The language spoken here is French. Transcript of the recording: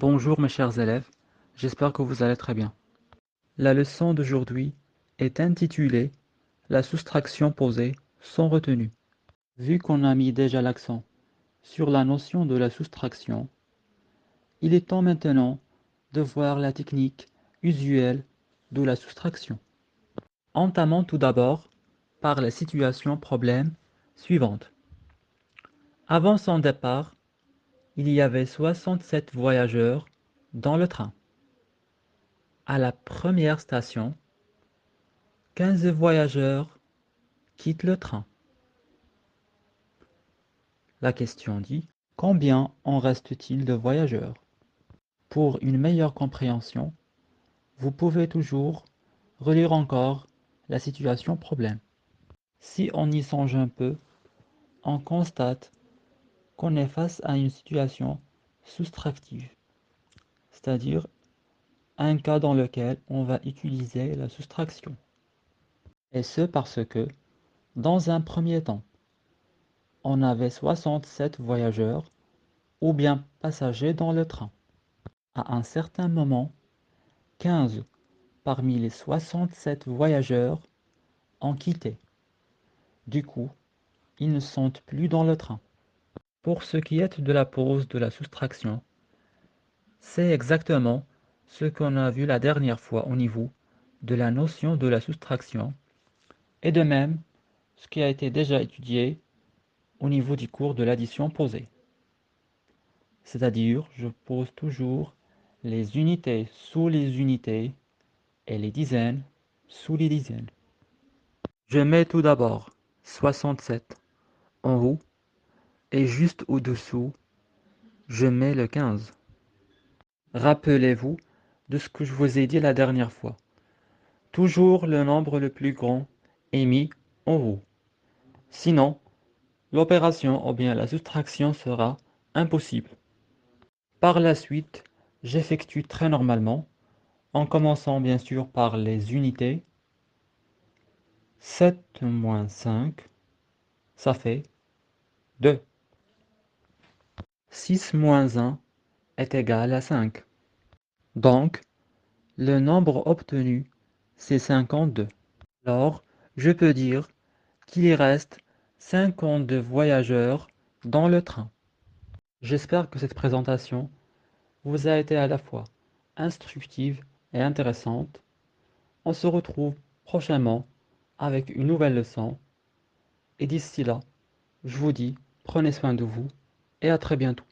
Bonjour mes chers élèves, j'espère que vous allez très bien. La leçon d'aujourd'hui est intitulée La soustraction posée sans retenue. Vu qu'on a mis déjà l'accent sur la notion de la soustraction, il est temps maintenant de voir la technique usuelle de la soustraction. Entamons tout d'abord par la situation problème suivante. Avant son départ, il y avait 67 voyageurs dans le train. À la première station, 15 voyageurs quittent le train. La question dit: combien en reste-t-il de voyageurs? Pour une meilleure compréhension, vous pouvez toujours relire encore la situation problème. Si on y songe un peu, on constate qu'on est face à une situation soustractive, c'est-à-dire un cas dans lequel on va utiliser la soustraction. Et ce parce que, dans un premier temps, on avait 67 voyageurs ou bien passagers dans le train. À un certain moment, 15 parmi les 67 voyageurs ont quitté. Du coup, ils ne sont plus dans le train. Pour ce qui est de la pose de la soustraction, c'est exactement ce qu'on a vu la dernière fois au niveau de la notion de la soustraction, et de même ce qui a été déjà étudié au niveau du cours de l'addition posée. C'est-à-dire, je pose toujours les unités sous les unités et les dizaines sous les dizaines. Je mets tout d'abord 67 en haut et juste au-dessous, je mets le 15. Rappelez-vous de ce que je vous ai dit la dernière fois. Toujours le nombre le plus grand est mis en haut. Sinon, l'opération ou bien la soustraction sera impossible. Par la suite, j'effectue très normalement, en commençant bien sûr par les unités. 7 moins 5, ça fait 2. 6 moins 1 est égal à 5. Donc, le nombre obtenu, c'est 52. Alors, je peux dire qu'il y reste 52 voyageurs dans le train. J'espère que cette présentation vous a été à la fois instructive et intéressante. On se retrouve prochainement avec une nouvelle leçon. Et d'ici là, je vous dis, prenez soin de vous et à très bientôt.